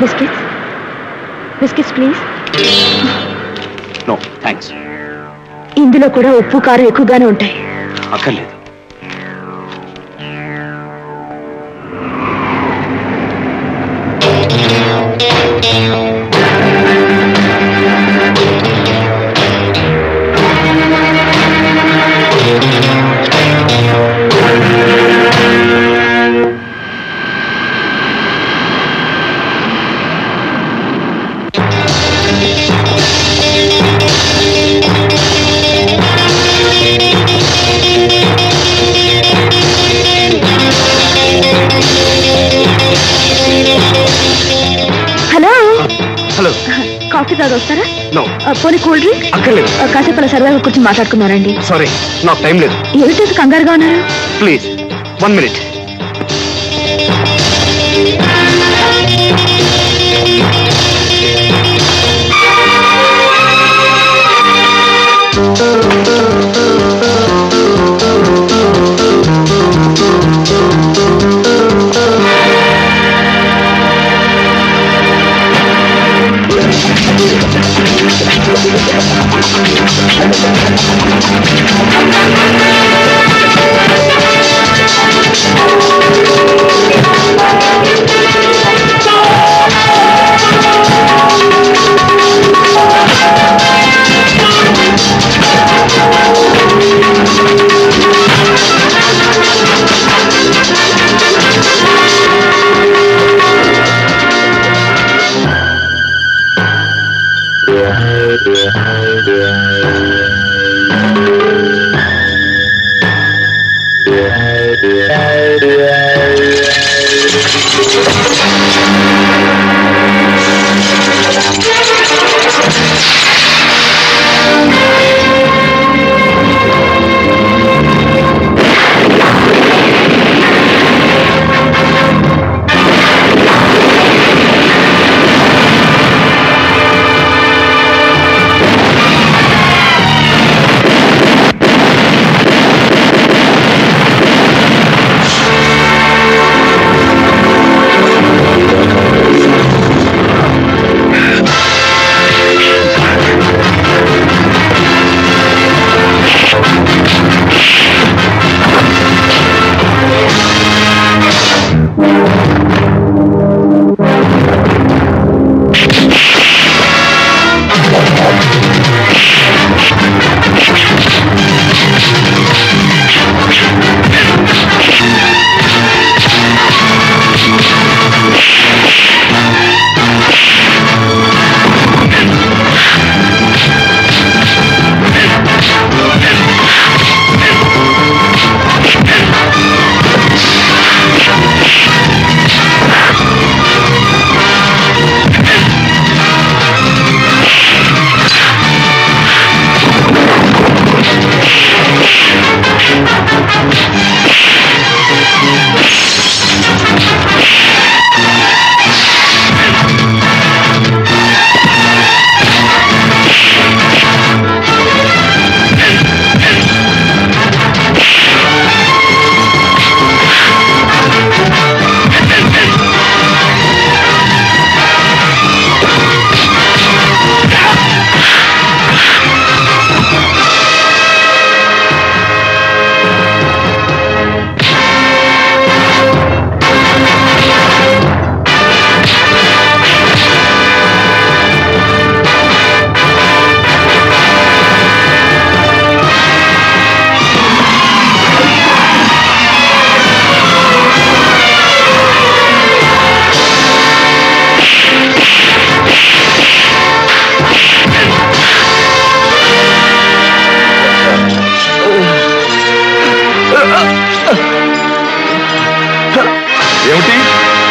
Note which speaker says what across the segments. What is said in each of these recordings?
Speaker 1: Biscuits biscuits please.
Speaker 2: No thanks.
Speaker 1: ఇందులో కూడా ఉప్పు కారం ఎక్కువగానే ఉంటాయి.
Speaker 2: అక్కర్లేదు.
Speaker 1: కాఫీ తాగి వస్తారా?
Speaker 2: నో.
Speaker 1: పోనీ కూల్ డ్రింక్?
Speaker 2: అక్కర్లేదు.
Speaker 1: కాసేపు అలా సరదాగా కూర్చొని మాట్లాడుకున్నారండి.
Speaker 2: సారీ, నాకు టైం లేదు.
Speaker 1: ఏమిటి కంగారుగా ఉన్నారు?
Speaker 2: Please 1 minute.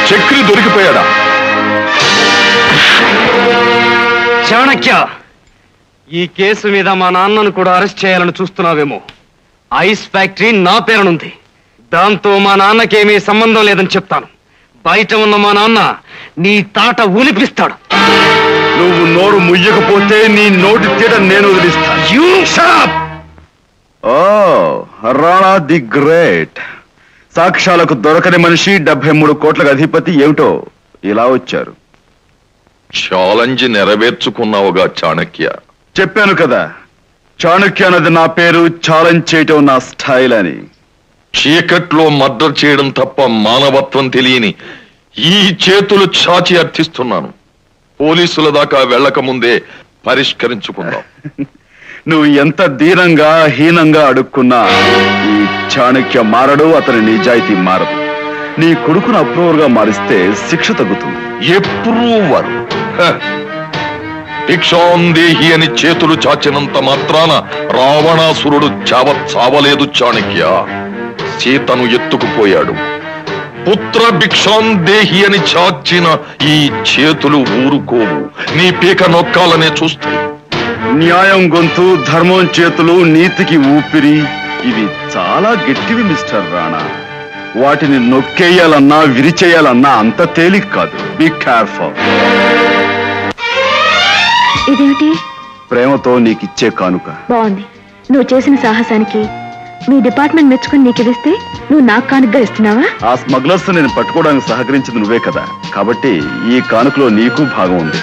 Speaker 3: చక్రి దొరికిపోయాడా?
Speaker 2: చాణక్య, ఈ కేసు మీద మా నాన్నను కూడా అరెస్ట్ చేయాలని చూస్తున్నావేమో. ఐస్ ఫ్యాక్టరీ నా పేరునుంది. దాంతో మా నాన్నకేమీ సంబంధం లేదని చెప్తాను. బయట ఉన్న మా నాన్న నీ తాట ఊలిపిస్తాడు.
Speaker 3: నువ్వు నోరు ముయ్యకపోతే నీ నోటి తీట నేను వదిలిస్తాను. ఓ రాణా ది గ్రేట్, సాక్ష్యాలకు దొరకని మనిషి, 73 కోట్లకు అధిపతి ఏమిటో ఇలా వచ్చారు. ఛాలెంజ్ నెరవేర్చుకున్నావుగా చాణక్య.
Speaker 4: చెప్పాను కదా, చాణక్య అన్నది నా పేరు, ఛాలెంజ్ చేయటం నా స్టైల్ అని.
Speaker 3: చీకట్లో మర్డర్ చేయడం తప్ప మానవత్వం తెలియని ఈ చేతులు చాచి అర్థిస్తున్నాను. పోలీసుల దాకా వెళ్ళక ముందే పరిష్కరించుకుందాం.
Speaker 4: నువ్వు ఎంత దీనంగా హీనంగా అడుక్కున్నా ఈ చాణక్య మారడు, అతని నిజాయితీ మారదు. నీ కొడుకును అప్రూవర్ గా మారిస్తే శిక్ష తగ్గుతుంది.
Speaker 3: ఎప్రూవర్ భిక్షాందేహి అని చేతులు చాచినంత మాత్రాన రావణాసురుడు చావలేదు చాణక్య. సీతను ఎత్తుకుపోయాడు. పుత్ర భిక్షాందేహి అని చాచిన ఈ చేతులు ఊరుకోవు, నీ పీక నొక్కాలనే చూస్తాయి.
Speaker 4: న్యాయం గొంతు, ధర్మం చేతులు, నీతికి ఊపిరి, ఇవి చాలా గట్టివి మిస్టర్ రాణా. వాటిని నొక్కేయాలన్నా విరిచేయాలన్నా అంత తేలిక కాదు. Be careful.
Speaker 1: ఇదేమిటి?
Speaker 4: ప్రేమతో నీకిచ్చే కానుక.
Speaker 1: బాగుంది. నువ్వు చేసిన సాహసానికి మీ డిపార్ట్మెంట్ మెచ్చుకుని నీకు ఇస్తే నువ్వు నాకు కానుకగా ఇస్తున్నావా?
Speaker 4: ఆ స్మగ్లర్స్ నేను పట్టుకోవడానికి సహకరించింది నువ్వే కదా, కాబట్టి ఈ కానుకలో నీకు భాగం ఉంది.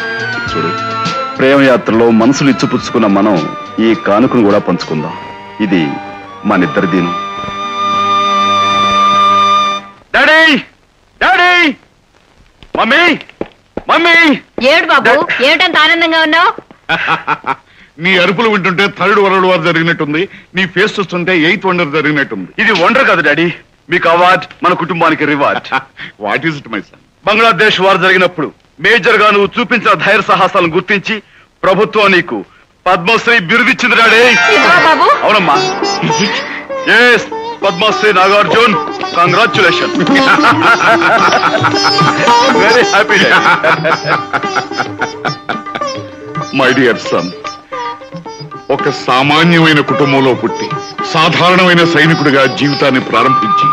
Speaker 4: చూడు, ప్రేమ యాత్రలో మనసులు ఇచ్చిపుచ్చుకున్న మనం ఈ కానుకను కూడా పంచుకుందాం. ఇది మనిద్దరిదీను. Daddy, daddy, mummy, mummy.
Speaker 5: ఏడు బాబు, ఏమిటంత ఆనందంగా ఉన్నావు?
Speaker 6: నీ అరుపులు వింటుంటే థర్డ్ వరల్డ్ వార్ జరిగినట్టుంది, నీ ఫేస్ చూస్తుంటే 8th వండర్ జరిగినట్టుంది.
Speaker 4: ఇది వండర్ కాదు డాడీ, మీకు అవార్డ్, మన కుటుంబానికి reward.
Speaker 6: What is it my son?
Speaker 4: Bangladesh war జరిగినప్పుడు మేజర్ గా నువ్వు చూపించిన ధైర్య సాహసాలను గుర్తించి ప్రభుత్వం నీకు పద్మశ్రీ బిరుదిచ్చింది డాడీ.
Speaker 5: బాబు
Speaker 4: అవునమ్మా. Yes, Padmashri Nagarjun. Congratulation. Very happy.
Speaker 6: My dear son, ఒక సామాన్యమైన కుటుంబంలో పుట్టి సాధారణమైన సైనికుడిగా జీవితాన్ని ప్రారంభించి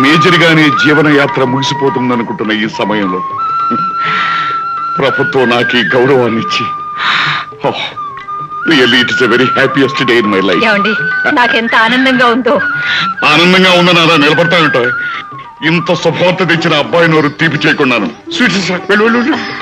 Speaker 6: మేజర్ గానే జీవన యాత్ర ముగిసిపోతుందనుకుంటున్న ఈ సమయంలో ప్రభుత్వం నాకు ఈ గౌరవాన్ని ఇచ్చి, really it is a very happiest day in my life.
Speaker 5: ఏమండి, నాకెంత ఆనందంగా ఉందో.
Speaker 6: ఆనందంగా ఉందని అలా నిలబడతానుట. ఇంత శుభవార్త తెచ్చిన అబ్బాయి నోరు తీపి చేయకున్నాను.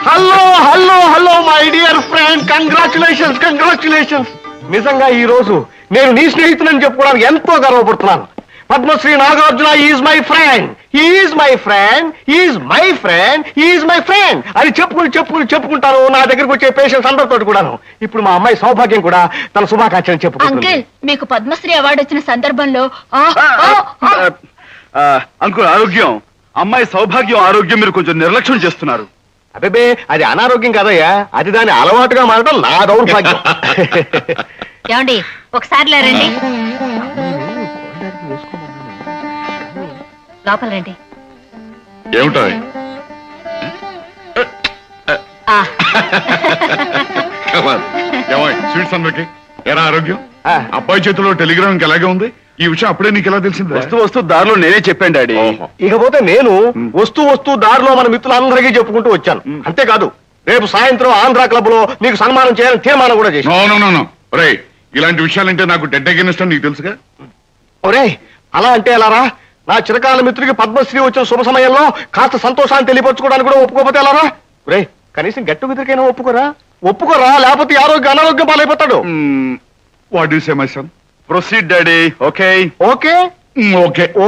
Speaker 2: Hello hello hello my dear friend, congratulations, congratulations. నిజంగా ఈ రోజు నేను నీ స్నేహితులని చెప్పుకోవడానికి ఎంతో గర్వపడుతున్నాను. Padmashri Nagarjuna is my friend, is my friend, is my friend, is my friend అని చెప్పుకుంటాను నా దగ్గరకు వచ్చే పేషెంట్స్ అందరితో కూడాను. ఇప్పుడు మా అమ్మాయి సౌభాగ్యం కూడా తన శుభాకాంక్షలు చెప్పుకుంటుంది.
Speaker 5: అంకుల్, మీకు పద్మశ్రీ అవార్డు వచ్చిన సందర్భంలో
Speaker 4: అంకుల్, ఆరోగ్యం, అమ్మాయి సౌభాగ్యం ఆరోగ్యం మీరు కొంచెం నిర్లక్ష్యం చేస్తున్నారు.
Speaker 2: అబ్బే, అది అనారోగ్యం కాదయ్యా, అది దాని అలవాటుగా మారడం నా దౌర్భాగ్యం.
Speaker 5: ఏమండి, ఒకసారి రండి, లోపల రండి.
Speaker 6: ఏమిటా స్వీట్స్ అందరికి ఎలా ఆరోగ్యం? అబ్బాయి చేతిలో టెలిగ్రామ్ ఎలాగే ఉంది? ఈ విషయం అప్పుడే నీకు ఎలా తెలిసింది?
Speaker 4: వస్తూ దారిలో నేనే చెప్పాను డాడీ.
Speaker 2: ఇకపోతే నేను వస్తూ దారిలో మన మిత్రులందరికీ చెప్పుకుంటూ వచ్చాను. అంతేకాదు, రేపు సాయంత్రం ఆంధ్ర క్లబ్ లో నీకు సన్మానం చేయాలని తీర్మానం కూడా చేశాను.
Speaker 6: ఒరే, ఇలాంటి విషయాలంటే నాకు డెడ్ అగైనెస్ట్ నీకు తెలుసుగా.
Speaker 2: ఒరే, అలా అంటే ఎలారా? నా చిరకాల మిత్రుడికి పద్మశ్రీ వచ్చిన శుభ సమయంలో కాస్త సంతోషాన్ని తెలియపరచుకోవడానికి కూడా ఒప్పుకోకపోతే ఎలారా? ఒరే, కనీసం గట్టు మిత్రుడికైనా ఒప్పుకోరా, లేకపోతే ఆరోగ్య అనారోగ్యం పాలైపోతాడు.
Speaker 6: What you say my son?
Speaker 4: Proceed daddy. Okay
Speaker 6: okay.
Speaker 2: Oh